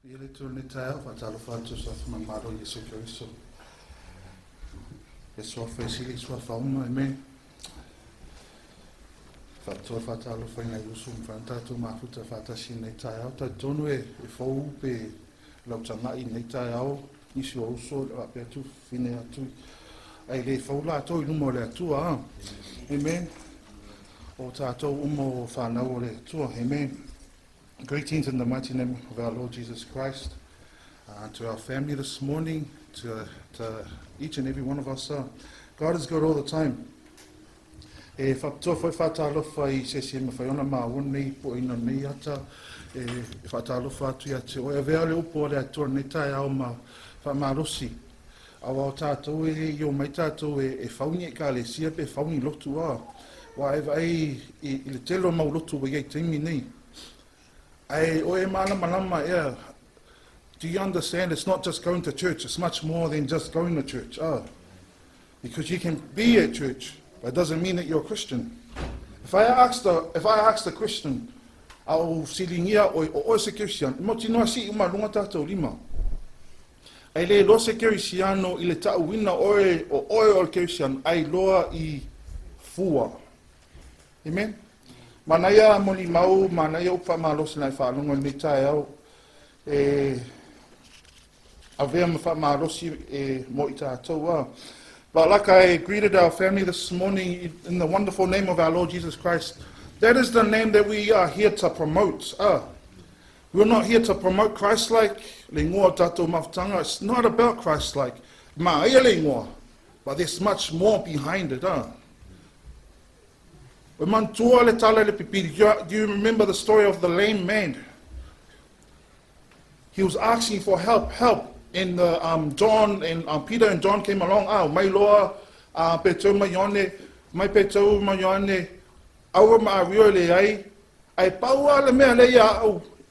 Ele tūne tae au whatalo whātu sa whamamaro Iesu Keriso. E soa whaisili soa whauma e me. Whatua whatalo whainga Iesu mwhantatu mafuta whatasi nei tae au. Tai tonu e whau pe lautangai nei tae au. Nisi o uso le wape atu whine atu. Ai le whaula ato i numo le atua. Amen. O tātou umo whanau le atua. Amen. Greetings in the mighty name of our Lord Jesus Christ. To our family this morning, to each and every one of us. God is good all the time. E whaptoa whai whatalofa I se se mawhaiona maawon nei po ina nei ata. E whatalofa atu ia te oe vea le upo le atua nei tae au ma Faamalosi. Awa o tātou e o mai tātou e whauni e ka le sia pe whauni lotu a. Wa e vai I le telo mau lotu wa iei teimi nei. Ai o e malama ea. Do you understand? It's not just going to church. It's much more than just going to church. Because you can be at church, but it doesn't mean that you're a Christian. If I ask the Christian, au silingia o se Christian, mo tino si uma lunga tātou lima. Ai le lo se Kerisiano I le tauina o Christian, ai loa I fua. Amen? Manaya moli mau, manaya Upu Faamalosi nai whaalonga ni tae au. Avea ma Faamalosi mo I tātou. But like I greeted our family this morning in the wonderful name of our Lord Jesus Christ, that is the name that we are here to promote. We're not here to promote ChristLike. Le ngoa tātou mawtanga. It's not about ChristLike. Ma ia le ngoa. But there's much more behind it. Do you remember the story of the lame man? He was asking for help. And John and Peter and John came along. Mai loa petou maione, mai petou maione, aua maario le ai. Ai paua le mea le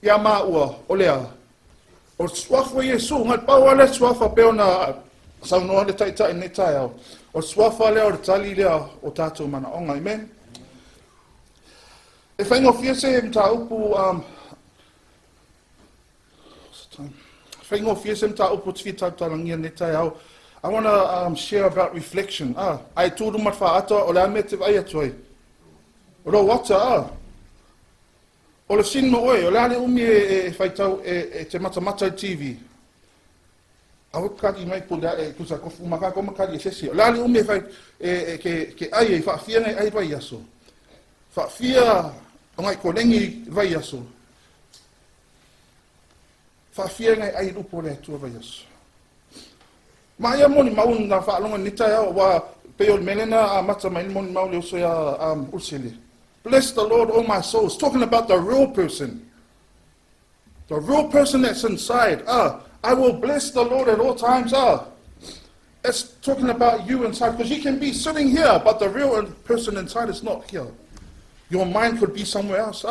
ia maua o lea. O swafa Iesu, ngai paua le swafa peona saunoa le taitai ne tai au. O swafa lea o le tali lea o tātou mana onga, amen? E whaingofia se mta upu, whaingofia se mta upu tfi tautalangia ne tai au. I want to share about reflection. Ai tūru mat whaata o lea me te vai atuai. O lo wata, o le sinma oe, o lea le umi e whaitau e te matamata I TV. Awa kati mai po lea e kusa kofu makako makari e sesi. O lea le umi e whai ke ai e whaafia ngai ai vai aso. Whaafia ngai kolengi vai aso. Whaafia ngai ai rupo le atua vai aso. Ma ia moni maun na whaalonga ni tai au wa peo melena mata mai moni mau le uso ya usele. Bless the Lord, all my soul. It's talking about the real person. The real person that's inside. I will bless the Lord at all times. It's talking about you inside. Because you can be sitting here, but the real person inside is not here. Your mind could be somewhere else.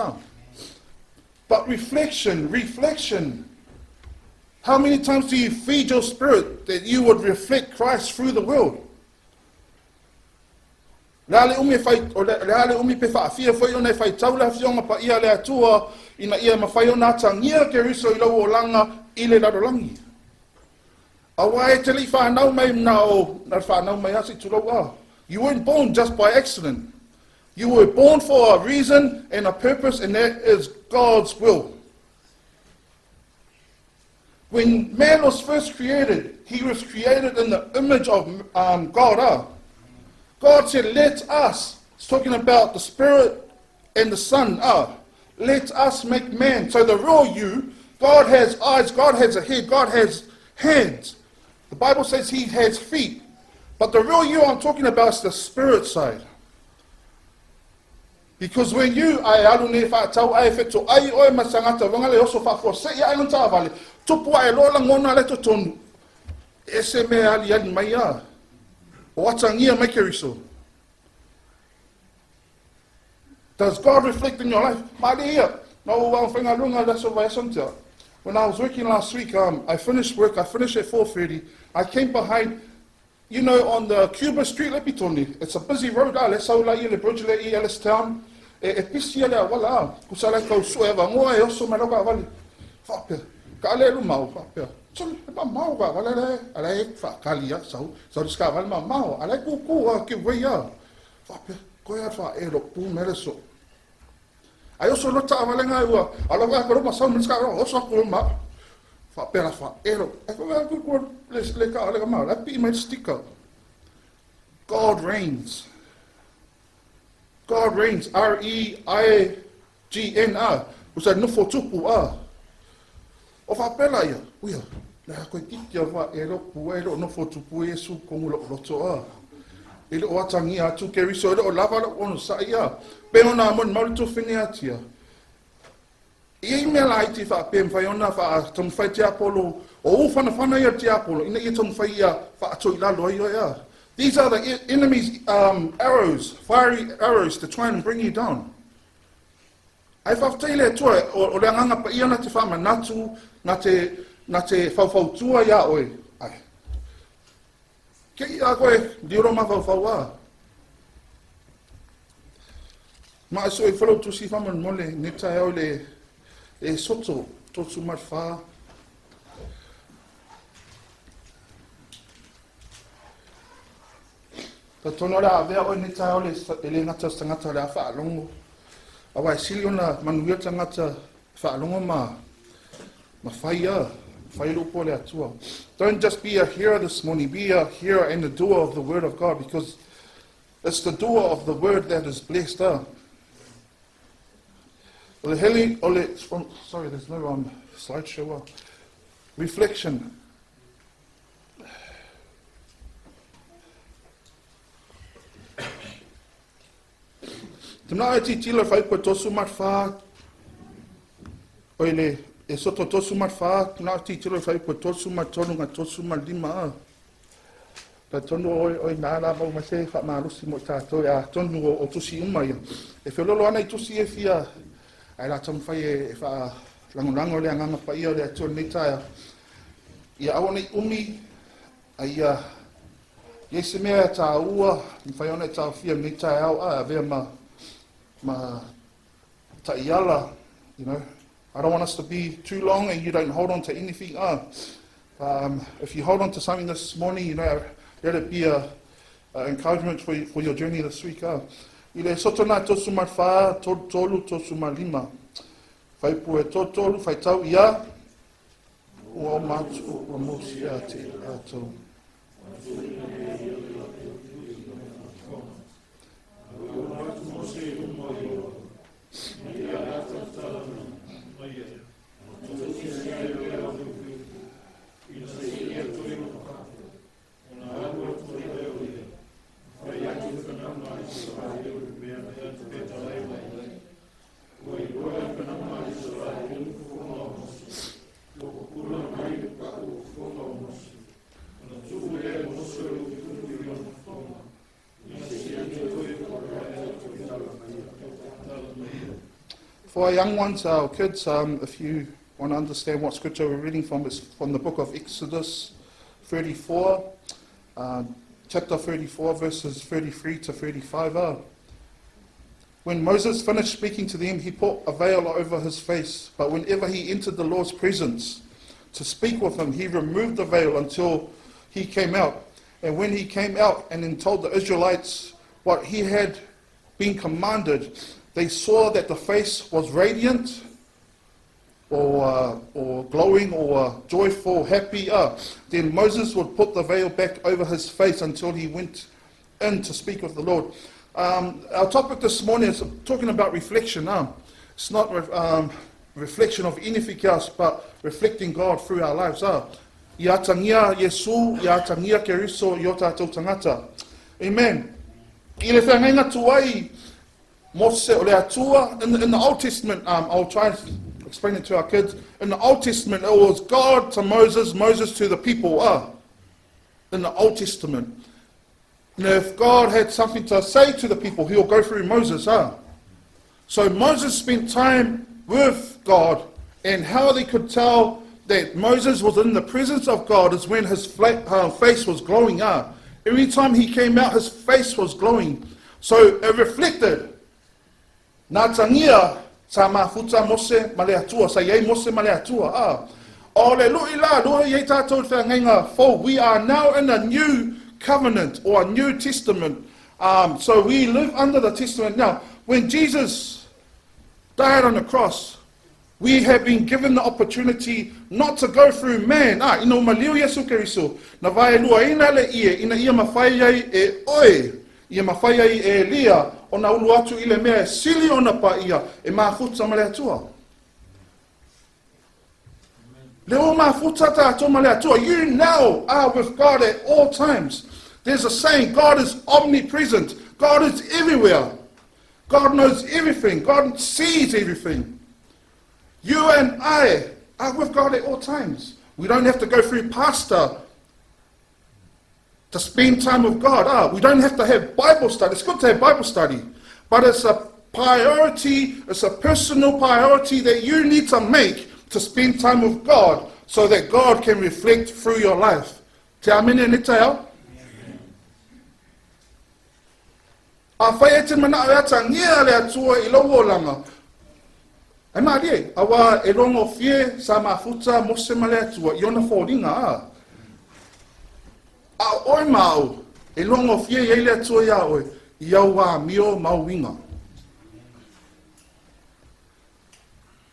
But reflection. How many times do you feed your spirit that you would reflect Christ through the world? Leale umi pe whaafia whai ona whai taula whionga pa ia le atua ina ia mawhai ona tangia Keriso I lau o langa I le radolangi. Awa e te li whanau mai na whanau mai hasi tu lau You weren't born just by accident. You were born for a reason and a purpose, and that is God's will. When man was first created, he was created in the image of God. God said, let us. It's talking about the Spirit and the Son. Let us make man. So the real you, God has eyes, God has a head, God has hands. The Bible says he has feet. But the real you I'm talking about is the spirit side. Because when you ai alune whaatau ai wheto ai oe masangata wangale oso whaafosei ai ngata vale tupu ai lola ngona le tonu ese me ali mai o atangia mai Keriso. Does God reflect in your life? Maria, no whenga lunga leso vai sontia. When I was working last week, I finished work. I finished at 4:30. I came behind. You know, on the Cuba Street, it's a busy road. Let's say le bridge le Ellis Town. E pisia le wala. Kusala kau sueva ngoa e oso maloka vale. Fuck. ka ale lu mau whapea. So, ma mau ka, wale ale whakali a sau. So, diska wale ma mau, ale kuku a ke wei a. Whapea, koe a wha e ro pu mere so. Ai oso lota a wale ngai ua, ala wai karo ma sau diska ro, oso aku ma. Whapea la wha e ro. E koe a kuku le ka ale ka mau, le pi mai stika. God reigns. God reigns. R-E-I-G-N-A. Usa nufo tupu a. O whapela ia. Uia. Nea koe kiki a wha e ro pu e ro nufo tupu Iesu kongu lo roto a. E ro atangi atu Keriso. E ro lava lo ono sa ia. Pe ona amon maurito whine atia. Ia mea la iti whapem whai ona wha tamu whai te apolo. O whana ia te apolo. Ina ia tamu whai ia wha atoi lalo ia. These are the enemy's arrows, fiery arrows to try and bring you down. Ai whafteile atua, o le anganga pa ia na te whama natu, na te whauwhautua ia oe. Ai. Kei a koe, dioro ma whauwhau a. Ma aso e whalau tusi whaman mole, neta eo le soto, totu mat wha. Ta tono la avea o ni tau le ngata tangata le wha alongo. Awa e sili ona manuia tangata wha alongo ma whaia, whai lupo le atua. Don't just be a hearer this morning, be a hearer and a doer of the word of God, because it's the doer of the word that is blessed. Sorry, there's no slideshow. Reflection. Tuna e titila whai koe tosu mat wha, oile, e soto tosu mat wha, tuna e titila whai koe tosu mat tonu ngā tosu mat lima a. Ta tonu oi nāra mau ma se wha maarusi mo tātou a tonu o tusi umai. E whiololo ana I tusi e fia, ai la tamu whai e wha langonango le anganga pa ia le atua neitaia. Ia awana I umi, ai Iesu mea e tā ua, I whai ona e tā fia neitaia au a vea ma ta'iala, you know. I don't want us to be too long and you don't hold on to anything. If you hold on to something this morning, you know, let it be a encouragement for your journey this week. I le soto nā tosu mai wha, tolu tosu mai lima. Whai pu e tolu, whai tau ia, ua mātu o mosi a te atou. For our young ones, our kids, if you want to understand what scripture we're reading from, it's from the book of Exodus 34, chapter 34, verses 33 to 35. When Moses finished speaking to them, he put a veil over his face. But whenever he entered the Lord's presence to speak with him, he removed the veil until he came out. And when he came out and then told the Israelites what he had been commanded, they saw that the face was radiant or glowing or joyful, happy. Then Moses would put the veil back over his face until he went in to speak with the Lord. Our topic this morning is talking about reflection. It's not reflection of anything else, but reflecting God through our lives. Ia tangia Iesu, ia tangia Keriso, i o tātou tangata. Amen. I le whangainga tuai, Mose o le atua, in the Old Testament, I'll try and explain it to our kids. In the Old Testament, it was God to Moses, Moses to the people. In the Old Testament. Now, if God had something to say to the people, he'll go through Moses. So Moses spent time with God, and how they could tell that Moses was in the presence of God is when his face was glowing. Every time he came out, his face was glowing. So it reflected. Nā tangia, sa mafuta Mose male atua, sa iei Mose male atua. For we are now in a new covenant or a new testament. So we live under the testament now. When Jesus died on the cross, we have been given the opportunity not to go through man. Ino maliu Iesu Keriso. Na vai lua ina le ina mawhai ai e oe. Ia mawhai ai e Elia. O na ulu atu ile mea sili ona pa ia. E mafuta male atua. Leo mafuta ta atua male atua. You now are with God at all times. There's a saying, God is omnipresent. God is everywhere. God knows everything. God sees everything. You and I are with God at all times. We don't have to go through pastor to spend time with God. We don't have to have Bible study. It's good to have Bible study. But it's a priority, it's a personal priority that you need to make to spend time with God so that God can reflect through your life. Te amene ni tau? A whai te mana o ata ngia le atua I lowo langa. E marie, awa e rongo fie sa mafuta mose male atua I ona whoringa a oi mau, e longo fie I le atua ia oi, I au wā mio mau winga.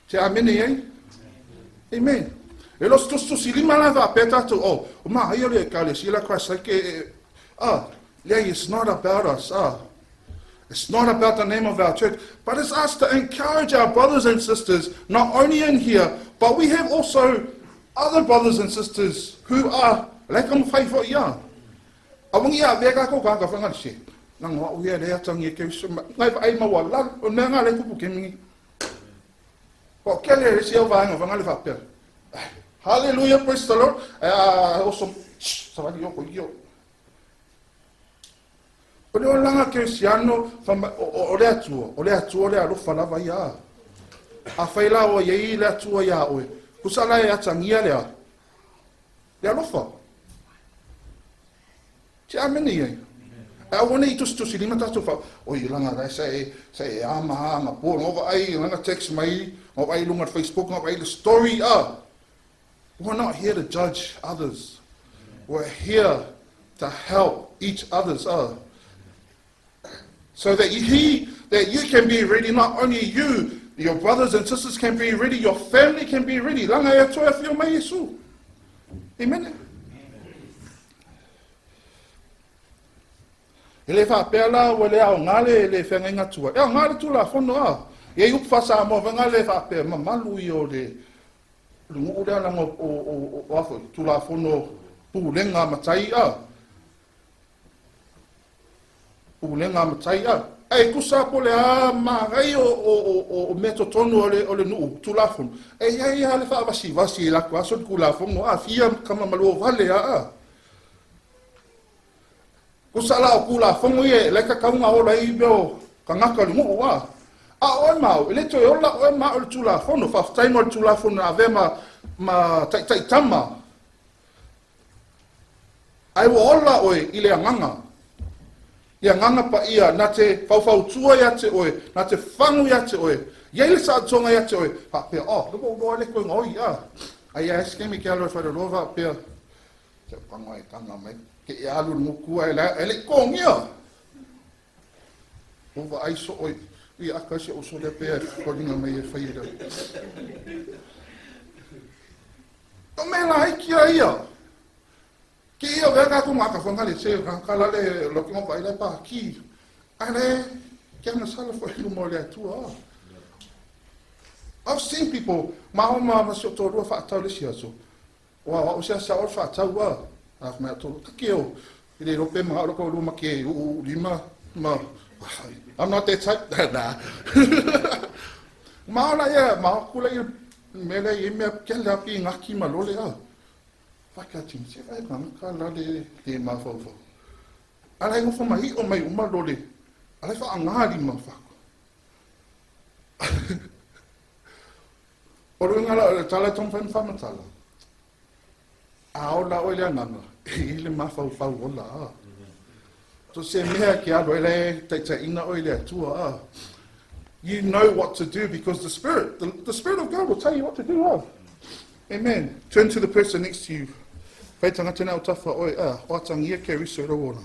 Te amene ei? Amen. E los tusi lima la va petatu o ma hai ole ka le sila ChristLike it's not about us. It's not about the name of our church, but it's us to encourage our brothers and sisters, not only in here, but we have also other brothers and sisters who are like I'm faithful ya. Awangi ya vega ko ka whangari se. Nang wa uia rea tangi ke so ngai ai ma wala o nga le kupu ke mi. Ko kele se o vanga wangale fa pe. Hallelujah, praise the Lord. Also savani yo ko yo. O le langa Keriso o le atua le alofa lava ia. A whaila o iei le atua ia oe. Kusala e atangia lea. Le alofa. Te amene iei. E awane I tusi lima tatu wha. O I langa rai se e ama po. Ngova ai langa text mai. Ngova ai lunga Facebook. Ngova ai the story. We're not here to judge others. We're here to help each others. So that you can be ready, not only you, your brothers and sisters can be ready, your family can be ready. Langa e atoa whio mai Iesu. Amen. Ele whapea la o le ao ngale le whenga inga tua. E ao ngale tu la whono a. E Upu Faamalosi venga le whapea mamalu I o le lungu o le alanga o afo. Tu la whono pulenga matai a. Pulenga matai a. E kusa po le a magai o meto tonu o le nuu. Tu la whono. E iai le whaavasi la kua so ku la whono a. Fia kama malu o vale a. Kusala o kula fongo ye le ka kaunga o lai beo ka ngaka le mo wa a o mau le to yo la o ma o tula fono fa time o tula fono ave ma tai tama ai wo ola o ile nganga ia nganga pa ia na te fau tua ya te o na te fangu ya te o ye le sa tonga ya te o pa pe o lo le ko ngoi a ai a skemi ke alo fa de lova pe te pangai tanga mai ke e alu nguku ele kongia ova ai so oi I akasi o so le pe ko dinga mai e faida o me la iki ia ke ia ga ko maka fonga le se kala le lo ko vai le pa ki ale ke na sala fo lu mo le tua I've seen people ma so to ro fa ta le sia so wa o sia sa o fa ta wa af me to kio ile rope ma ro ko lu ma ke u lima ma I'm not that type na ma la ya ma ku la me le I me ke la pi ngaki ma lo le a fa ka tin se vai ka la de ma fo ala ngo fo mai o mai uma lo le ala fa ngari ma fa o ro ngala tala ton fa matala Aula oile nganga ile mafa ola to se mea ki alo ele te ina oile atua you know what to do because the spirit of God will tell you what to do Amen. Turn to the person next to you. Whai tangata nā utafa oi, o atangia Keriso e rau ona.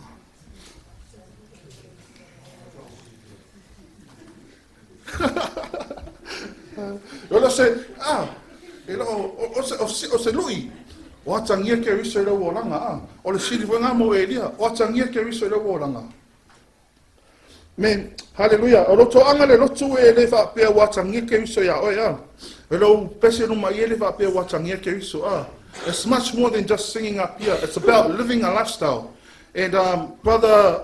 Ola se, o se lui, o atangia Keriso e rau o langa, o le siri wanga mo Elia, o atangia Keriso e rau o langa. Men, hallelujah, o roto anga le roto e le whapea o atangia Keriso ya oi, e rau pese numa i e le whapea o atangia Keriso, It's much more than just singing up here. It's about living a lifestyle. And Brother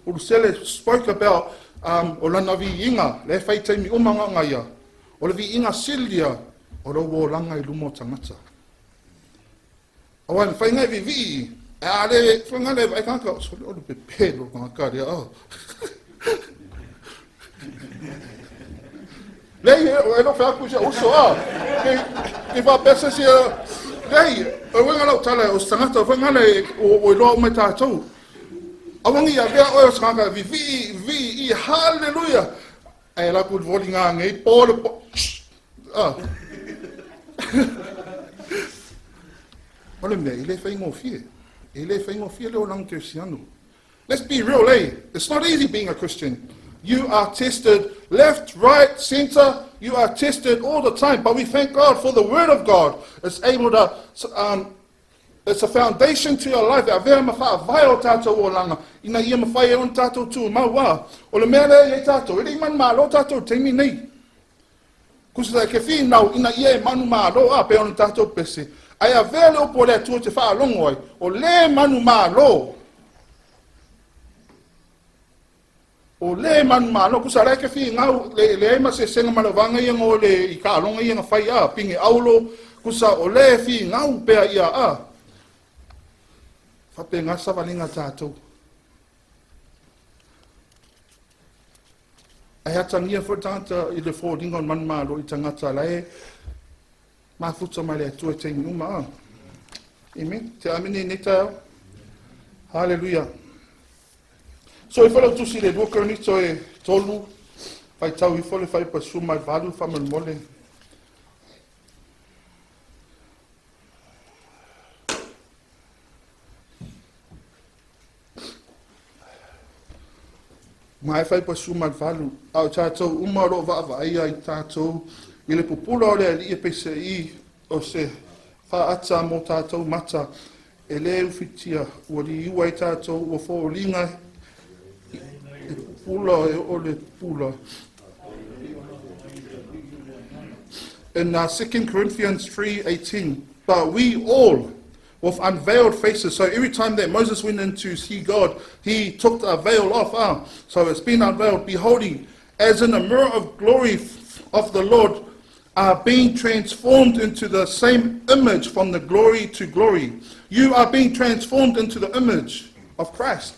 Urusele spoke about o lana vi inga, le whai teimi umanga ngaia. O le vi inga silia, o lo wo langa I lumo tangata. Awan, whai ngai vi, a le, whanga le, ai kanka, o le pepe lo kangakari, Lei, e no whea kusia uso, ke wha pesa si Lei, o wenga lau tala o tangata, whanga le, o loa mai tātou. Awangi a vea oe o skanga, vi, hallelujah. Ai la kud voli ngā ngei, pōle, Ole mea, I le whaingo fie. I le whaingo fie leo lang tersiano. Let's be real, It's not easy being a Christian. You are tested left, right, center. You are tested all the time. But we thank God for the Word of God. It's able to, it's a foundation to your life. Avea mawha vai o tātou o langa. Ina ia mawhai on tātou tū maua. O le mea lea i tātou. Ere I manu maa lo tātou teimi nei. Kusa ke whinau ina ia e manu maa lo a pe on tātou pese. Ai avea leo po lea tua te wha alongo ai. O le manu maa lo. O le manu malo, kusa reke fi ngau, le ema se senga malavanga ia ngō le I ka alonga ia nga whai pinge aulo, kusa o le fi ngau pea ia Whape ngasa walinga tātou. Ai hatangia whatangata I le fōringa manu malo I tangata lae, mafuta mai le tua te inuma Amen. Te amine neta. Hallelujah. So I whalau tusi le dua ni to e tolu, whai tau I whole whai pasu mai valu whaman mole. Mai whai pasu mai valu, au tātou umaro wa aia I tātou, I le pupula o le ali e pese I o se wha ata mo tātou mata, e le ufitia, ua li iwa I tātou, ua fō linga, In 2 Corinthians 3:18, but we all, with unveiled faces. So every time that Moses went in to see God, he took the veil off. So it's been unveiled, beholding, as in a mirror of glory of the Lord, are being transformed into the same image from the glory to glory. You are being transformed into the image of Christ.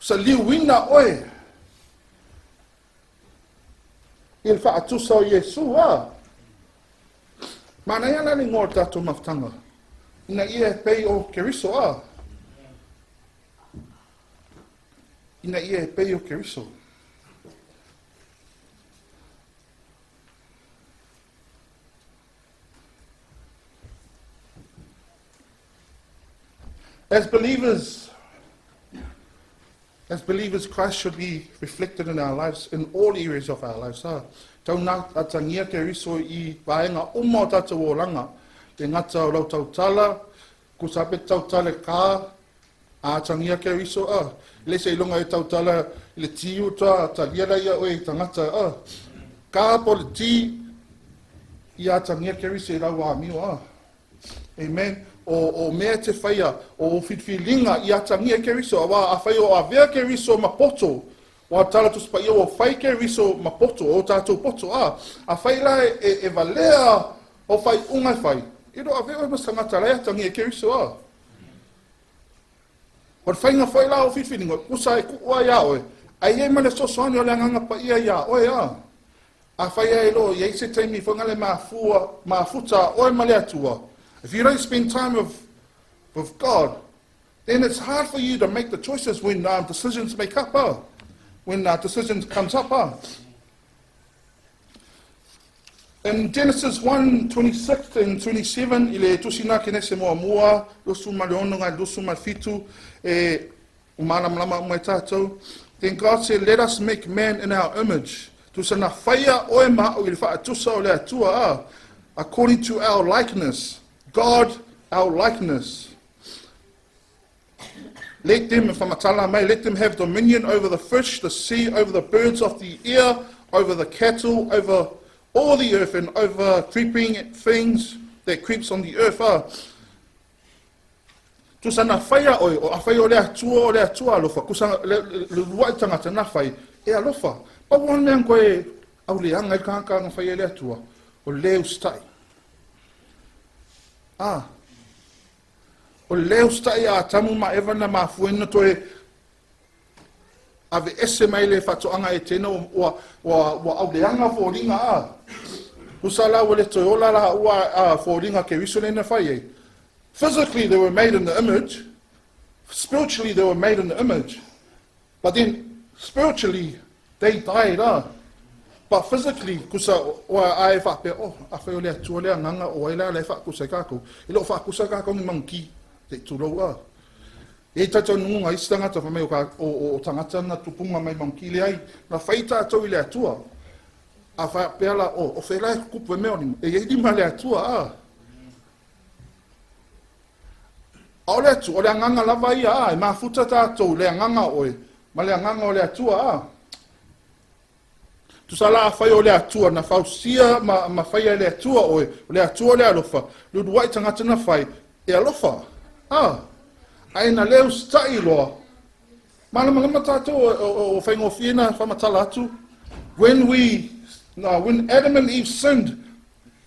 Sa liuina oe. Il whaatusa o Iesu Mana ia nani ngō tātou maftanga. Ina ia pei o Keriso Ina ia pei o Keriso. As believers, Christ should be reflected in our lives, in all areas of our lives. Tau nā atangia Keriso I paenga uma o tātou o langa. Te ngata o lau tautala, kusape tautale kā, atangia Keriso Le se ilonga I tautala, le tiu ta taliera ia oe tangata Kā po le ti, I atangia Keriso I rau a miu Amen. O mea te whaia, o whitwhilinga I atangia Keriso, a whai o a vea Keriso mapoto, o a tala tu spa o whai Keriso mapoto, o tātou poto a whai lai e valea o whai ungai whai. Iro a vea o masangata lai atangia Keriso O whainga whai la o whitwhilinga, kusa e kukua ia oe, ai e mane sosoani o le anganga pa ia oe A whai e lo, i eise teimi whangale maafuta oe male atua. If you don't spend time with God, then it's hard for you to make the choices when decisions make up, when decisions comes up. In Genesis 1:26 and 27, ile tusina kene se mua, lusu malionga, lusu malfitu, umalamlama mai tatou. Then God said, let us make man in our image. Tusana whaia oe ma'o ili wha atusa o le atua according to our likeness. God, our likeness. Let them, let them have dominion over the fish, the sea, over the birds of the air, over the cattle, over all the earth, and over creeping things that creeps on the earth. Tusana whaia oe, o a whaia o le atua alofa, kusanga le luai tangata na whai, e alofa. Pa wan meang koe au le anga i kākanga whaia le atua, o leo stai. O leo stai a tamu ma evana ma fuena toe ave ese mai le whatoanga e tena wa au le anga fōringa Usala wale toi ola la ua fōringa Keriso le na whai. Physically they were made in the image. Spiritually they were made in the image. But then spiritually they died. But physically, kusa wa ai whape, a whai o lea tua lea nganga o aila le whakusa kako. I lo whakusa kako ni manki. Te tūrau E tatou nunga isi tangata whamei o tangata na tupunga mai manki le ai. Na whai tātou i le atua. A wha peala o whelai kupu e meo ni. E ei lima le atua O le atua, o le anganga lava ia e mafuta tātou le anganga oe. Ma le anganga o le atua Tusala a whai o le atua na whausia ma whai le atua oe. O le atua le alofa. Luduai tangata na whai e alofa. Aina leo stai loa. Malama tātou o whaingofina whamatala atu. When Adam and Eve sinned,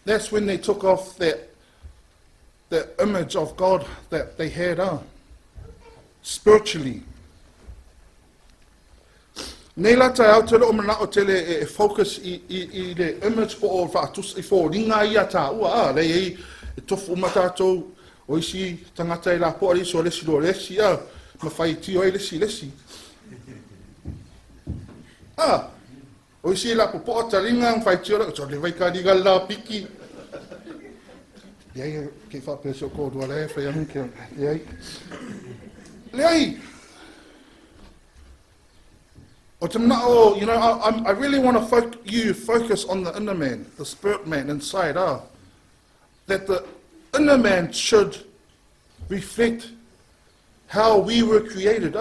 that's when they took off the image of God that they had spiritually. Nei lata au te loo mana o tele focus i le image po o whaatus i fōringa i a tā ua le ei tofu matatou o isi tangata i la po ari so lesi lo lesi ma whai tio i lesi. O isi la po o taringa ang whai tio la so le vai ka diga la piki. Iai ke whapeso kōdua le whai anke. Iai. I really want to focus on the inner man, the spirit man inside. That the inner man should reflect how we were created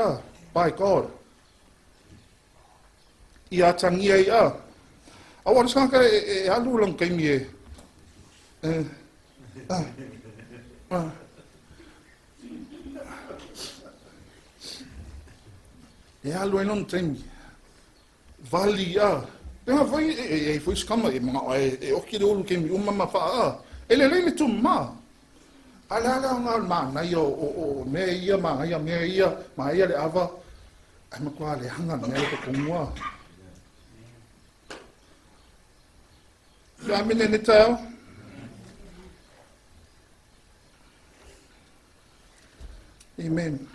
by God. Ia tangia ia. Awa risanga e alu lang kay mi e alu non tangi. Vali Penga foi foi skama e oki de olu kemi umma fa ele le tu ma ala ngal ma na yo o me ia ma ia le ava ai ma kwa le hanga me ko kumwa ya mine neta amen.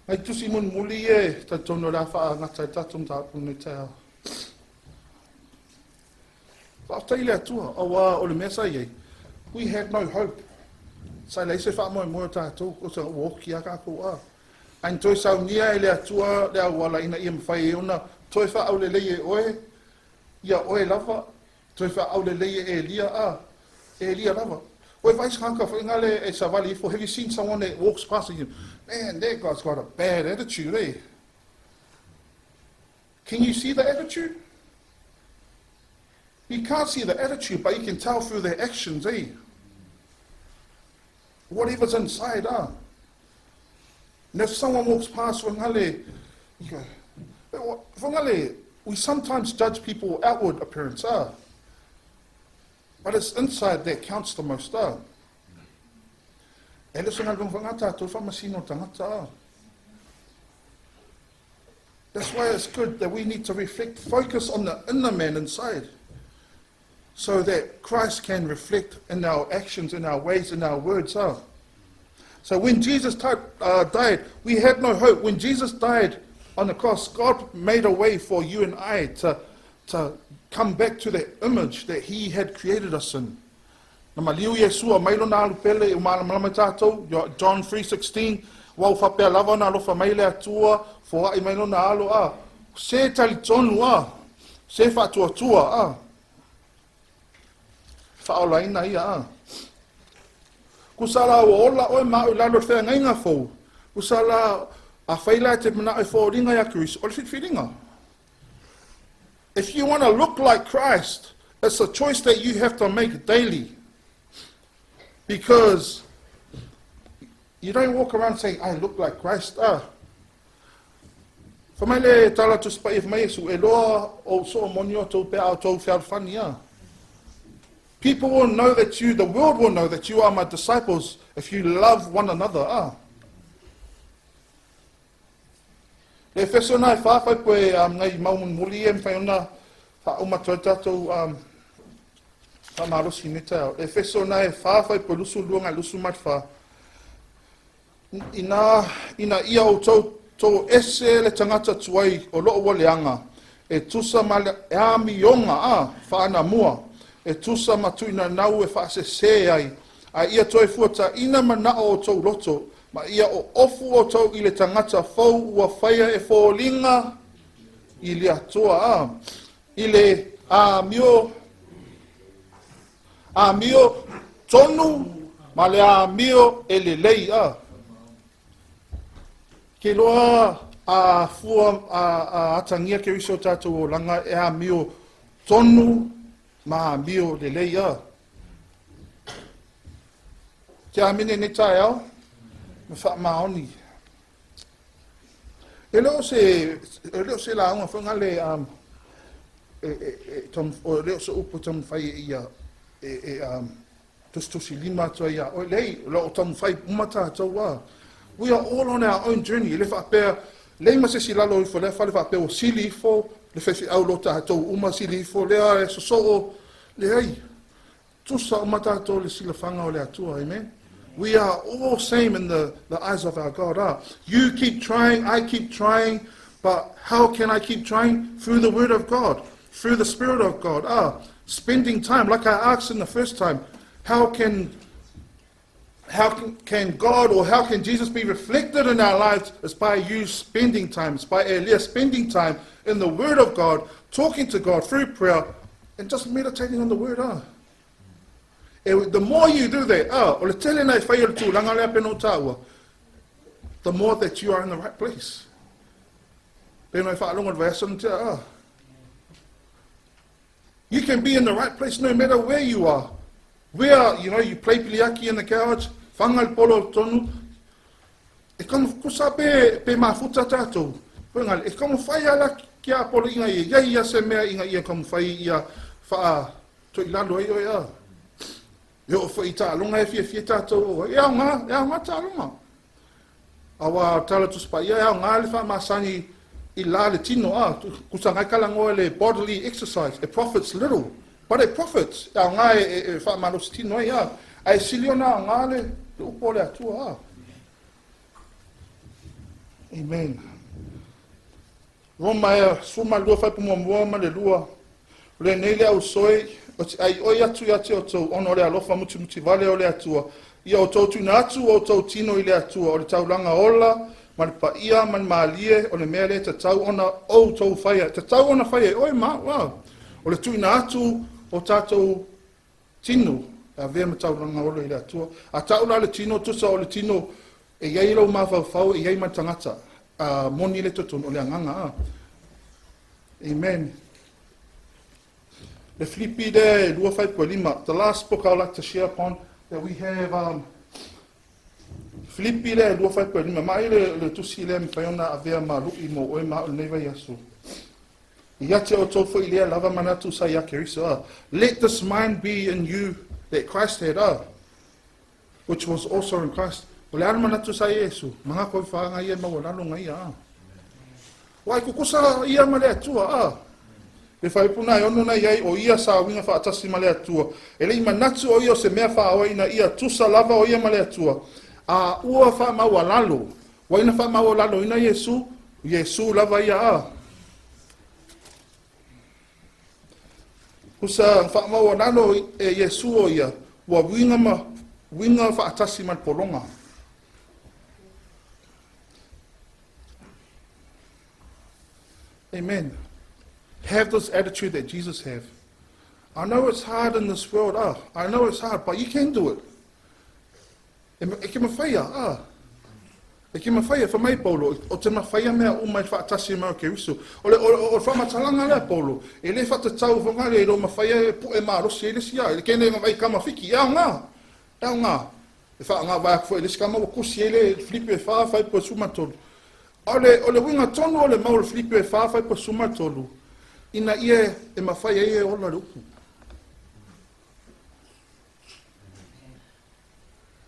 Ai tusi mun muli tatou no la wha ngata tatou tapu ni tau. Whaatai le atua, awa o le mesa iei. We had no hope. Sai leise wha moe moe tatou, o sa uoki a kako Ain toi sau nia e le atua, le awala ina ia mwhai e ona, toi wha au le leie oe, ia oe lava, toi wha au le leie e Elia lava. Oe vais kanka whaingale e savali ifo, have you seen someone that walks past you? Man, that guy's got a bad attitude, Can you see the attitude? You can't see the attitude, but you can tell through their actions, Whatever's inside, And if someone walks past whaingale, you go, whaingale, we sometimes judge people outward appearance, But it's inside that counts the most, E le sunga lunga ngata to whamasino tangata. That's why it's good that we need to focus on the inner man inside, so that Christ can reflect in our actions, in our ways, in our words. So when Jesus died, we had no hope. When Jesus died on the cross, God made a way for you and I to come back to that image that he had created us in. Na maliu Iesu a mailo na alu pele malama tātou, John 3:16, wau whapea lava na alofa maile atua, fo ai mailo na alu se tali tonu se whatua tua whaolaina ia kusala o ola oe mau lalo whea ngainga fau, kusala a whaila te mana e whaoringa ya Keriso, ole whitwhiringa. If you want to look like Christ, it's a choice that you have to make daily. Because you don't walk around saying, I look like Christ. Whamaile tala tu spai if mai Iesu, e loa o so monio tau pe au tau whiawhani. People will know that the world will know that you are my disciples if you love one another. Le wheso nai whawhai poe ngai maumun muli e mwhaiona whaumatoa tātou Faamalosi ni tau. E wheso nai whawhai poe lusu luanga lusu matwha. Ina ia o tau ese le tangata tuai o loo waleanga. E tusa male e amionga whaana mua. E tusa matuina nau e whaase se ai. A ia toi fuata ina manao o tau loto. Ma ia o ofu o tau i le tangata fau ua whaia e whōlinga i le atua I le amio tonu ma le amio e le lei Ke loa a fua a atangia Keriso tātou o langa e amio tonu ma amio le lei Ke amine ne tae au me whaamaoni. E leo se la unga whunga le o leo se upu tamu whai ia tustusi lima toa ia o lei lo tamu whai umata tau We are all on our own journey. Le whapea lei ma se si lalo I fo le whapea o sili fo le whewhi au lo tātou uma sili fo lea e so o le ai tusa umata tau le sila whanga o le atua, amen? We are all same in the eyes of our God. You keep trying, I keep trying, but how can I keep trying? Through the Word of God, through the Spirit of God. Spending time, like I asked in the first time, how can God or how can Jesus be reflected in our lives? It's by you spending time, it's by Elia spending time in the Word of God, talking to God through prayer, and just meditating on the Word. The more you do that, the more that you are in the right place. You can be in the right place no matter where you are. Where, you play piliaki in the couch, whangal polo tonu, e kama kusa pe mafuta tātou. E kama whai ala kia polo inga ia se mea inga ia kama whai ia wha to ilalo e oia. Yo fo ita longa e fie tātou e nga tālonga. Awa tala tu spa ia nga le wha masani I la le tino kusa ngai kalango le bodily exercise. It profits little, but it profits. Nga e Faamalosi tino ia. Ai siliona nga le upo le atua Amen. Roma e suma lua fai pumoa ma le lua. Le nei le au soe ai oi atu ia te o tau ono le alofa muti vale o le atua. Ia o tau tuna atu o tau tino I le atua. O le taulanga ola, ma le paia, ma le maalie, o le mea le te tau ona o tau whaia. Te tau ona whaia, oi wow. O le tuna atu o tātou tino. A vea ma taulanga ola I le atua. A taula le tino, tusa o le tino, e iai lau mawhau, e iai ma tangata. Moni le tutun o le anganga. Amen. The Filipi there, the last book I'd like to share upon, that we have, Filipi there, mai le tusi le mwhaiona a vea ma lu'i mo oe ma o neiva Iesu. Ia te o tau fo ilea lava manatu sa ia Keriso. Let this mind be in you that Christ had, which was also in Christ. O le ana manatu sa Iesu, mga koe whaanga ia ma walalo ngai Wai kukusa ia ma le atua Le whaipuna e ono na iai o ia sa winga whaatasi ma le atua. E le ima natu o ia o se mea whaoa ina ia tusa lava o ia ma le atua. A ua wha maua lalo. Waina wha maua lalo ina Iesu lava ia Kusa whaamau anano e Iesu o ia, wa winga whaatasi man polonga. Amen. Have this attitude that Jesus have. I know it's hard in this world, I know it's hard, but you can do it. E ke mawhaia, E ke mawhaia wha mai Paulo, o te mawhaia mea o mai whaatasi mau Keriso. O whamatalanga lea Paulo, e le whatatau whangare e ro mawhaia e po e marosi e lesi a, e kene ngai kamawhiki, e au ngā. E wha ngā waiak fo e lesi kama wakusi e le Filipi e whaafai po sumatolu. O le winga tonu o le maul Filipi e whaafai po sumatolu, ina ia e mawhaia e ola le upu.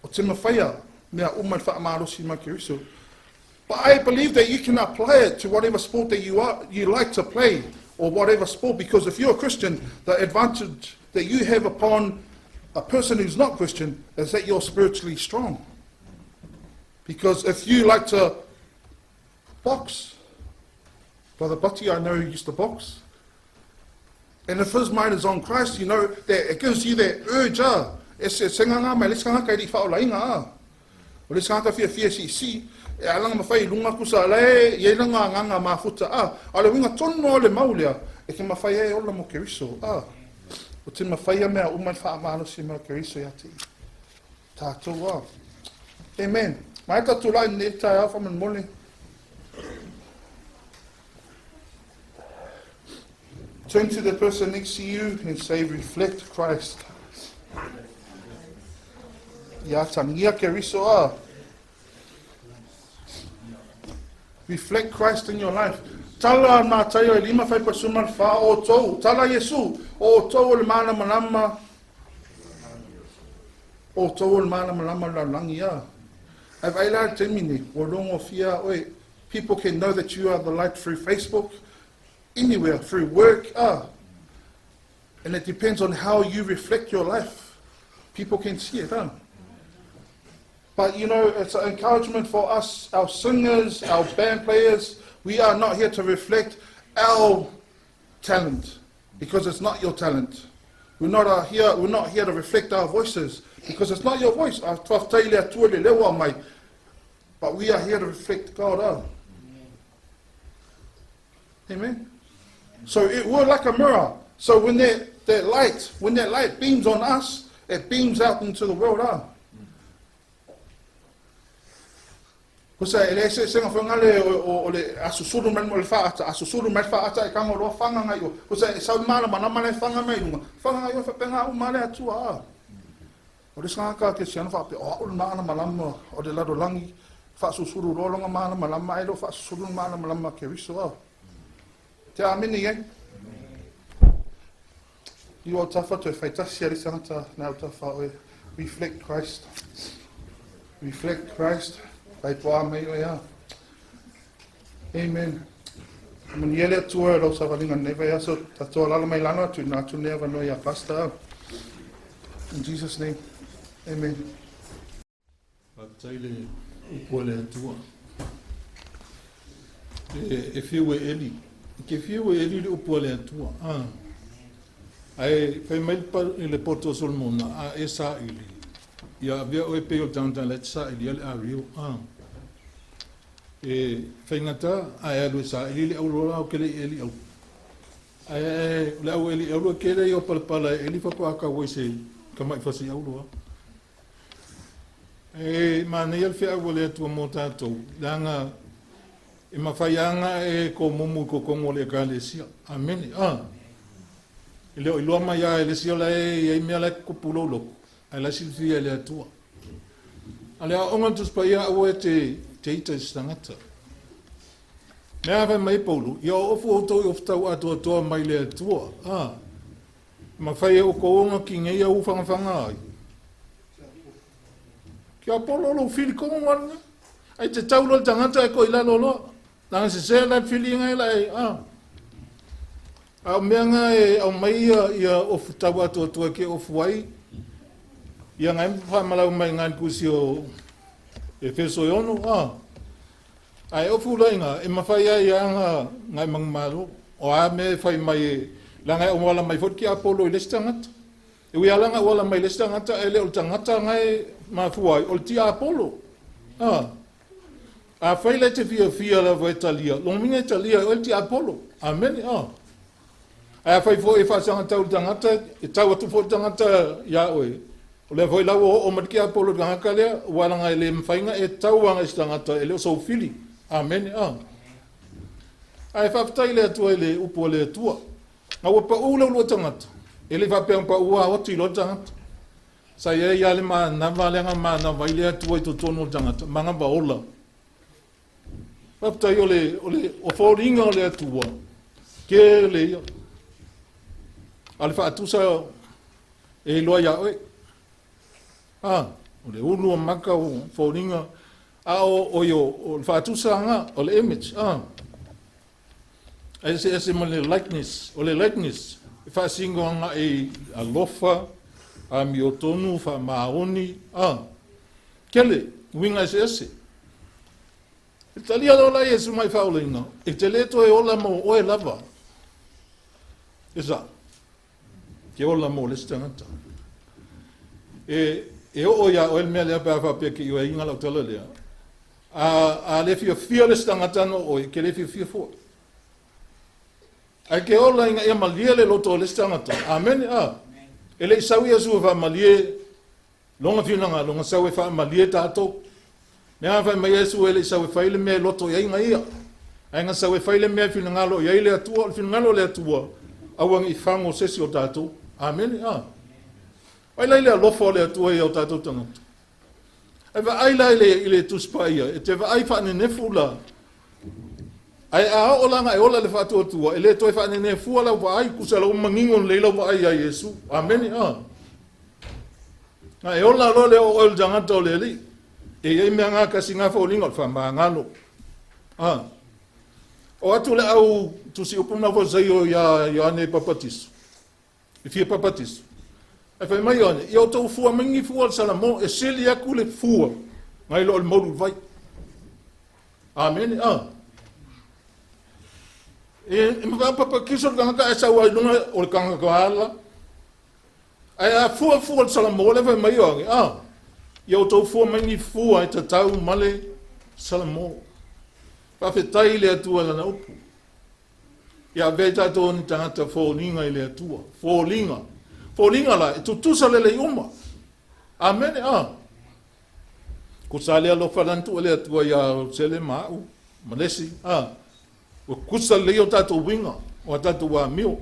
O te mawhaia mea umai Faamalosi ma Keriso. But I believe that you can apply it to whatever sport that you like to play, or whatever sport, because if you're a Christian, the advantage that you have upon a person who's not Christian is that you're spiritually strong. Because if you like to box, Brother Butty, I know he used to box, and if his mind is on Christ, you know that it gives you that urge, e senga ngā mai, let's kanga kai di whaolainga, o let's kanga fia si, e alanga mawhai lunga kusa le, ye langa nganga mafuta, ale winga tono o le maulea, e ke mawhai e ola mo Keriso, o te mawhai mea umai Faamalosi ma Keriso ia te tatou, Amen. Mai tatou lai ne tai au whaman mole. Turn to the person next to you and say, reflect Christ. Ia tangia Keriso Reflect Christ in your life. Tala nā taio e lima whai pasuma wha o tau. Tala Iesu o tau le mana malama. O tau le mana malama la langi a. Ai vai la te mine, o rongo fia oi. People can know that you are the light through Facebook, anywhere, through work. And it depends on how you reflect your life. People can see it. But you know, it's an encouragement for us, our singers, our band players. We are not here to reflect our talent, because it's not your talent. We're not here to reflect our voices, because it's not your voice. But we are here to reflect God. Amen. So we're like a mirror. So when that light beams on us, it beams out into the world. Kusa ele se senga fangale o le asusuru man mo le faata asusuru man faata e kango lo fanga ngai o kusa e sa mala mana mana fanga mai lunga fanga ngai fa penga o male atua o le sanga ka ke sian fa pe o le mana malama o le lado langi fa asusuru lo longa mana malama e lo fa asusuru mana malama Keriso te amini ye you are tafa to faita sia santa na tafa reflect Christ Pai poa mai o ia. Amen. Mun yele atua lo sa valinga neva ia so tato lala mai lana tu na tu neva no ia pasta. In Jesus' name. Amen. Pataile upole atua. E fiu e eli. Ke fiu e eli upole atua. Ai fai mai le porto sul mona a esa ili. Ia via o pe o tanta letsa ili al ario. E whaingata a e alu sa ili au rola o kele eli au. E le au eli au kele i o palpala eli whapaka woi se kamai whasi au roa. E mana i alwhi au le atua mō tātou. Langa e mawhaianga e ko mumu ko kongo le ka le sia. Amen. I leo i loa mai a e le sia la e mea la ko pulo loko. A la silfia le atua. A le a onga tuspa ia au e te ita istangata. Mea vai mai Paulu, ia ofu o tau i oftau atua toa mai le atua. Ma whai e o koonga ki ngei au whangawhanga ai. Kia polo lo whili konga wana. Ai te taulo tangata e ko ila lolo. Nanga se sea la whili ngai lai. Au mea ngai au mai ia ofu tau atua toa ke ofu ai. Ia ngai whamalau mai ngai kusi o e wheso iono. Ai ofu lainga, e mawhai ai anga ngai mangmaro. O a me whai mai Langa o wala mai fot ki Apollo i le stangata. E ui alanga wala mai le stangata e le o tangata ngai mafuai o tia Apollo. A whaile te fia la wa Italia. Longinga Italia o tia Apollo. Amen. A whai fo e whasanga tau tangata, e tau atu fo tangata ia oe. O le foi lau o matki Apollo tangaka lea, walanga e le mwhainga e tau wanga istangata e le o sau fili. Amen. A e whaftai le atua e le upo le atua. Nga wapa ula ulu tangata. E le whapea pa ua o tilo tangata. Sa ia ia le maa nama lenga maa na waile atua i to tono tangata. Manga ba ola. Whaftai o whauringa o le atua. Ke le ia. Ale whaatusa e loa ia oe. O le ulu o maka o whauringa. O le whaatusa anga o le image. Ese mo le likeness, o le likeness, e whaasingo anga e alofa, a miotonu, wha maoni, kele, winga ese. E talia lola Iesu mai whaolinga, e te leto e ola mo oe lava. Esa, ke ola mo le stangata. E o ia o el mea lea pēa whapea ki o e inga lau tala lea. A le fia le stangata no oe, ke le fia fua. Ai ke ola inga ia malie le loto le stangata. Amen. E le isau ia sua wha malie longa whiunanga, longa sau e wha malie tātou. Mea whai mai Iesu e le isau e whaile mea loto ia inga ia. Ai nga sau e whaile mea whiunangalo ia le atua, whiunangalo le atua. Awang i whango sesi o tātou. Amen. Ai lai le alofa o le atua ia o tātou tangata. Ai wa ai lai i le tuspa ia. E te wa ai whaane nefula. Ai a olanga e ola le whātua tua, e le toi whaane ne fua lau wa ai, kusa lau mangingon leila wa ai a Iesu. Amen. Nga e ola lo le o oil jangata o le li. E ei mea ngā kasi ngā whaulinga o wha ngalo. O atu le au tusi upuna wa zai o ia ane papatisu. I fia papatisu. E whai mai ane, i o tau fua mingi fua sala mo, e sili aku le fua. Ngai lo le moru vai. Amen. E mapapa kiso le kangaka e sau ailunga o le kangaka ala. Ai a fua le salamo le vai mai oange. I au tau fua mingi fua e tatau male salamo. Whawhetai le atua lana upu. Ia veta tō ni tangata fōlinga i le atua. Fōlinga. Fōlinga la, e tutusa le le uma. Amen. Ko sa le alo wharantu le atua ia sele mau. Malesi. O kusa le o tatou winga, o tatou wa mio.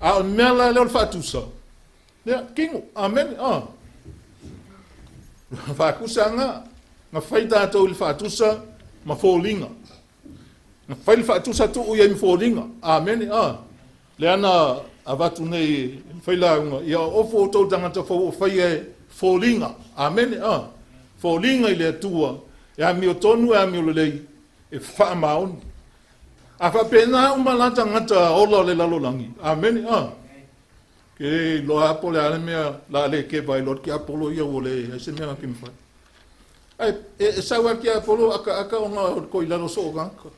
A mea la leo whatusa. Lea, kingo, amen, Whakusa nga whai tatou le whatusa, ma fōlinga. Nga whai le whatusa tu ui mi fōlinga, amen, Le ana a watu nei, whai launga, ia ofo o tau tangata o whai e fōlinga, amen, Fōlinga i le atua, e a mio tonu e a mio lelei, e whaamaoni. A whapena umalata ngata ola le lalolangi. Amen. Ke lo apole ale mea la le ke vai lot ki apolo ia ole e se mea ki mwhai. Ai e sawa ki apolo aka o ngā ko i lalo so ganka.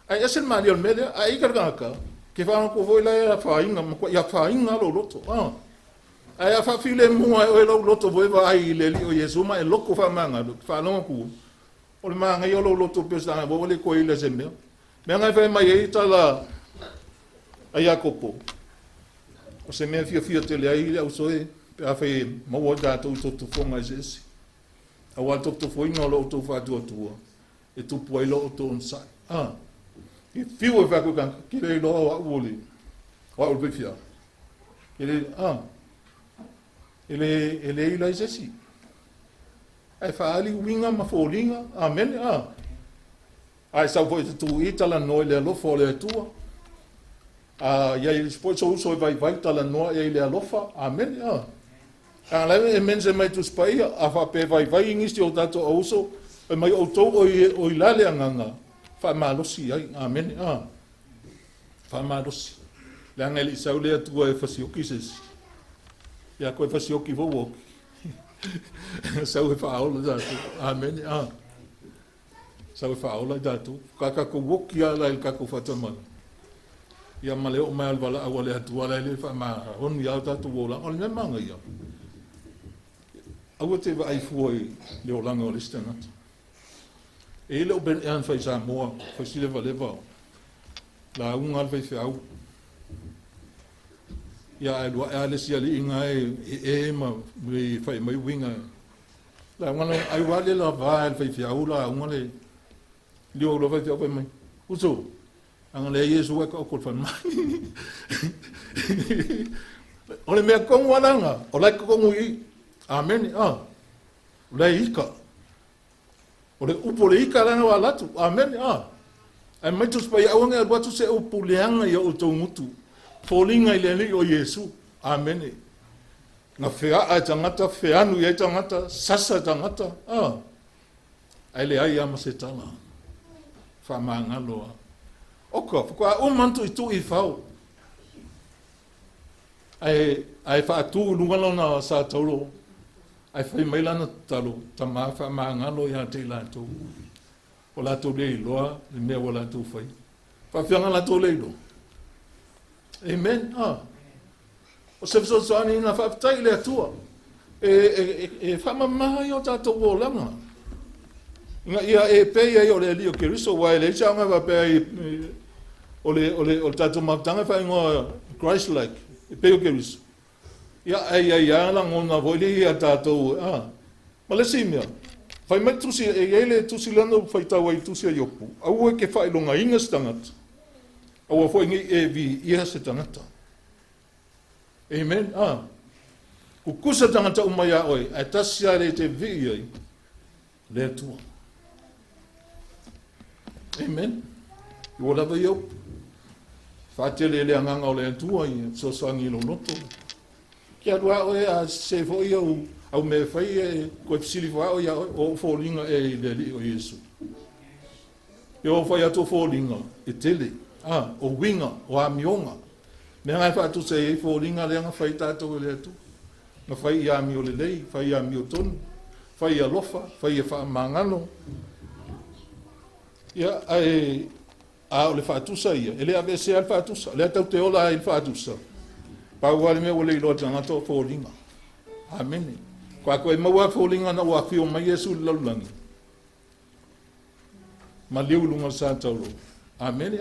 Ai esen mali on mele ai kargaka. Ke whanga ko voi la e whainga ia whainga lo loto. Ai a whawhile mua e lo loto voi wa ai le li o Iesu ma e loko whamanga. Whanonga ku. O le maanga i o lo loto pesa vo le ko i le se mea. Mea ngai whai mai e tala ai a kopo. O se mea fia te le ai au soe, pe a whai maua tātou totu whonga i sesi. A wā totu whoinga o lo tō whātua tua, e tupu ai lo o tō nsai. I whiu e whako kanka, ki rei loa wa uoli, wa uoli whia. Ki rei, e le ila i sesi. Ai whaali winga ma whōlinga, amen, Ai sau foi tu itala no le alofa le tua. Ia i spoi so uso vai tala no ia le alofa. Amen. A le e mense mai tu spai a fa pe vai ingisti o tato uso e mai o to o i lale anganga. Faamalosi ai. Amen. Faamalosi. Le angeli sau le tua e fasioki ses. Ia ko fasioki vo. Sau e faola da. Amen. Sa e whaola i dātou. Ka kako woki ala il kako whatamana. ia male o mai alwala awale atua le le fa ma hon ia tatu wola o le manga ia awa te vai foi le o langa o le stangat e le o ben an fai sa moa fai sile valeva la unga al fai fiau ia e le sia li inga e ma me fai mai winga la ngana ai wale la va al fai fiau la unga le lio lo fai fiau fai mai uso ang le Iesu e ka okol fan mai o le mea kongu alanga o lai kongu i amen o le ika o le upo le ika langa wa latu amen ai mai tu spai awange al watu se upu leanga ia o tau mutu folinga i le o Iesu amen nga fea a tangata feanu i tangata sasa tangata ai le ai ama se tala fa mangaloa oka kwa o mantu i tu i fau ai fa tu lunga na sa tolo ai fa mai lana talo tama fa mangalo ya te la tu o la to le loa le me o la tu fai fa fianga la to le lo amen o se so ani na fa tai le tua fa mama yo ta to volanga nga ia pe ia o le Elia Keriso wa le changa va pe o tatou maptanga fa ngo ChristLike pe o Keriso ia la ngona voli ia tatou ma le simia fai mai tusi ele tusi lano fai tawa i tusi yopu au ke fai longa inga stangat au foi ngi e vi ia se tangata amen ku kusa tangata umaya oi atasia le te vi ai le tua amen yo la yo fatele le nganga o le tua i so sangi lo loto kia dua o a se fo yo au me fai ko psili fo o ya o folinga e le o Iesu yo fai ato folinga e tele o winga o amionga me ngai fa tu se folinga le nga fai tato le tu na fai ya mi o le lei fai ya mi o ton fai ya lofa fai ya fa mangano ia o le fatusa ia ele ave se al fatusa le tau te ola il fatusa pa wale me wale lo tanga to folinga amen kwa ko e mawa folinga na wa fio mai Iesu lalangi ma liulunga sa taulo amen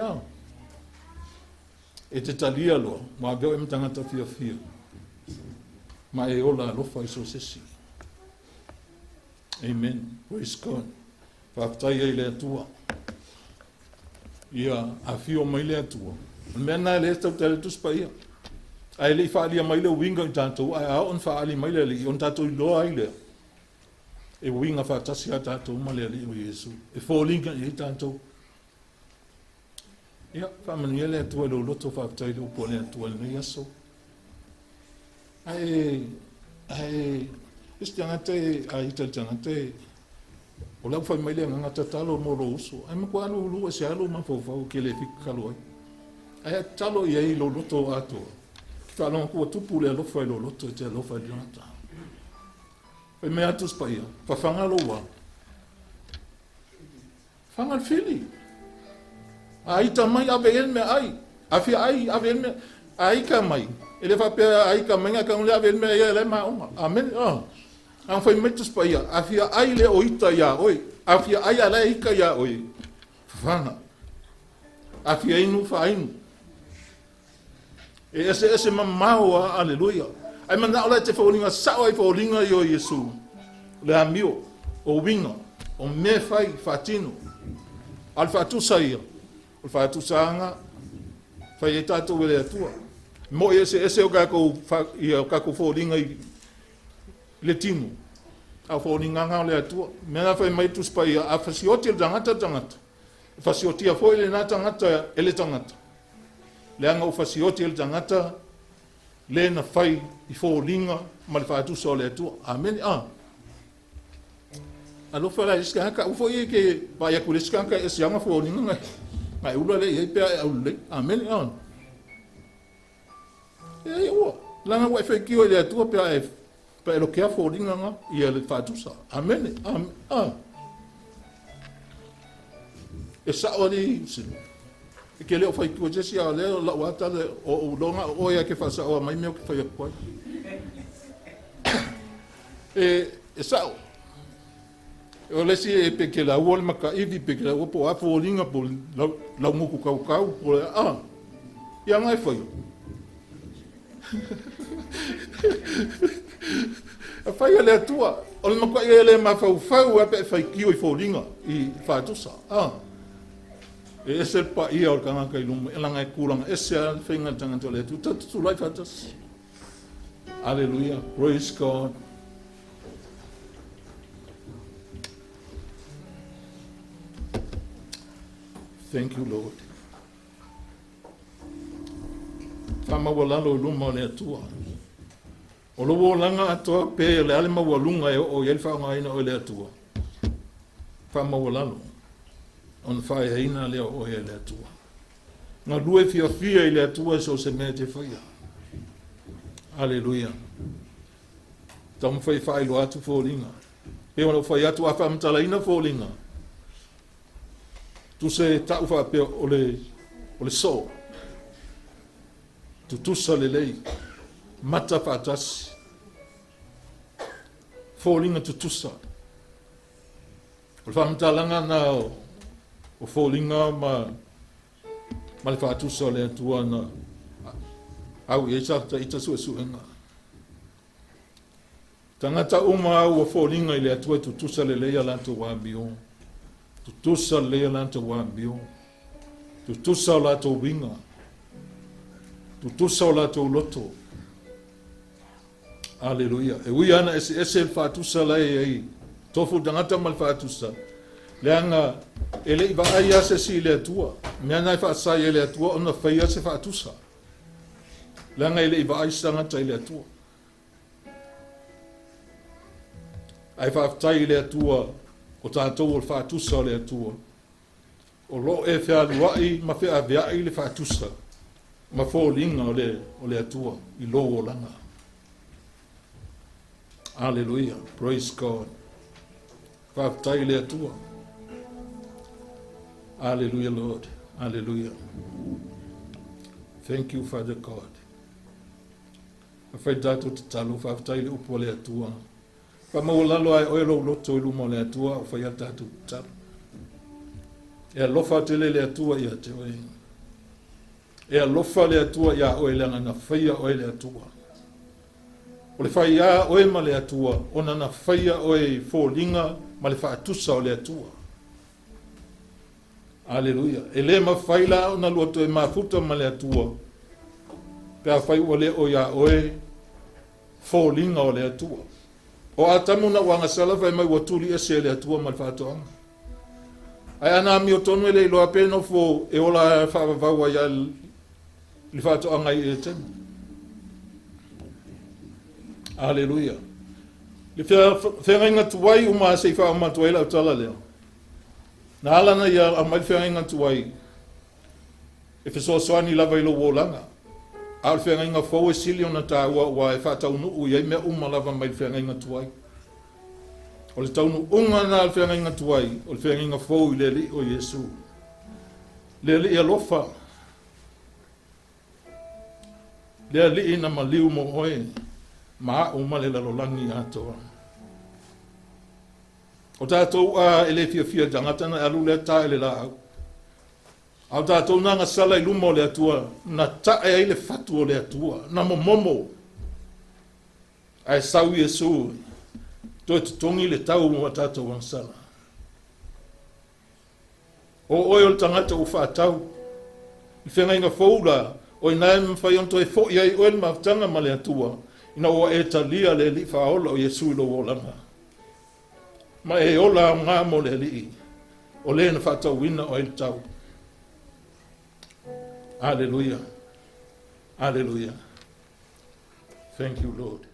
e te talia lo ma veo e mtanga ta fia ma e ola lo fa iso sesi amen praise God fa tai ele tua ia a fio mai le atua mena le sta tele tu spaia ai le fa ali mai le winga tanto ai on fa ali mai le on tanto lo ai le e winga fa tasia tanto mai le o Iesu e fo linga e tanto ia fa mani le tu lo loto fa tai lo pone tu le Iesu ai istiangate ai tangate o lau fai mai le ngata talo mo lo uso ai ma kwalo lu se alo ma fo ke le fikalo ai talo ia i lo loto ato fa lo ko tupu le lo fai lo loto te lo fai dinata fai me atu spaia fa fanga lo wa fanga fili ai ta mai ave me ai afi ai ave me ai ka mai ele fa pe ai ka mai ka le ave me ia le ma amen ang fai metus pa ia afia ai le oita ia oi afia ai ala ika ia oi fana afia inu fa inu e ese mamao aleluia ai mana ola te folinga sa oi folinga yo Iesu le amio o winga o me fai fatino al fatu saia o fatu sanga fai tato le tua mo ese o ka ko ia ka ko folinga le tino a foni nganga le atua mena fai mai tu spai a fasioti le tangata fasioti a foi le na tangata ele tangata le anga o fasioti le tangata le na fai i folinga ma le fatu so le atua amen alo fala iska ka u foi ke ba ya kuliska ka es yanga folinga ngai ula le e pe le amen e o langa wa fai ki o le atua pe pa lo que a folinga nga ia le fatusa amen e sa oli ke leo fai ko jesi a leo la wata le o longa o ya ke fasa o mai me ke fai ko e sao o le si e pe ke la wol maka ivi pe ke la o po afo linga po la muku kau kau po ya ngai foi a fai le Atua o le maka ele ma fau fau a pe fai kio i fo linga i fa tu sa e ese pa ia o kanga kai lumu e langa e kulanga ese a whenga tanga to le tu tatu lai fatas. Hallelujah, praise God. Thank you, Lord. Whama walalo luma o le Atua. O lo langa atoa pe le ale mawalunga e o yel whanga ina o le Atua. Whama walalo. On fai haina leo o e le Atua. Nga lue fia i le Atua so se me te whaia. Hallelujah. Tamu whai lo atu fōlinga. Pe wana whai atu a whamtala ina fōlinga. Tu se tau wha pe o le so. Tu tusa le lei. Mata whatasi. Fōlinga tu tusa. O le whamtalanga na o fōlinga ma le whātusa le Atua na au i eisa ita suenga. Tangata uma au o fōlinga i le Atua tu tusa le leia lanto wābio. Tu tusa le leia lanto wābio. Tu tusa o lato winga. Tu tusa o lato loto. Aleluia. E ui ana ese le whātusa lai ei. Tofu tangata ma le whātusa. Leanga ele iba ai ase si le Atua. Mea nai whaasai le Atua ona whaia se whaatusa. Leanga ele iba ai sangata le Atua. Ai whaatai le Atua o tātou o le whaatusa le Atua. O lo e whea luai ma whea veai le whaatusa. Ma fōlinga o le Atua i lo o langa. Hallelujah. Praise God. Whaatai le Atua. Hallelujah, Lord. Hallelujah. Thank you, Father God. Whai tātou te talo, whaatai le upo le Atua. Whamawalalo ai oelo loto ilu mo le Atua, o whai a tātou talo. E alofa te le Atua ia te oe. E alofa le Atua ia oe langa na whaia oe le Atua. O le whai a oe ma le Atua, ona na whaia oe fōlinga ma le whaatusa o le Atua. Aleluia. E le mawhaila o na luato e mafuta ma le Atua. Pea whai o le o ia oe fōlinga o le Atua. O atamu na wanga sala whai mai waturi e se le Atua ma le whaatoanga. Ai ana mi o tonu e le iloa pēno fō e ola e whaavaua ia li whaatoanga i e temu. Aleluia. Le whenga tuwai uma se i wha amatua ila utala leo. Na alana ia a mai whenga tuwai. E whesoa soani lava ilo wōlanga. A le whenga fau e sili o na tāua wa e whātaunu u iei mea uma lava mai le whenga tuwai. O le taunu unga na le whenga tuwai. O le whenga fau i le li o Iesu. Le li alofa. Le li ina maliu mo oe. Ma uma le lalolangi atoa. O tātou a ele fia tangata na alu le tā ele la au. Au tātou nanga sala i lumo le Atua, na tae ai le fatu o le Atua, na momo. Ai sau Iesu, toi tutongi le tau mo tātou ang sala. O oi o le tangata u whātau, i whenga inga fōula, o i nae mwhai onto e fōi ai oe maftanga ma le Atua, ina o e talia le li whaola o Iesu i lo wolanga. Ma e ola ngā mo le li, o le na whātau wina o e tau. Hallelujah. Hallelujah. Thank you, Lord.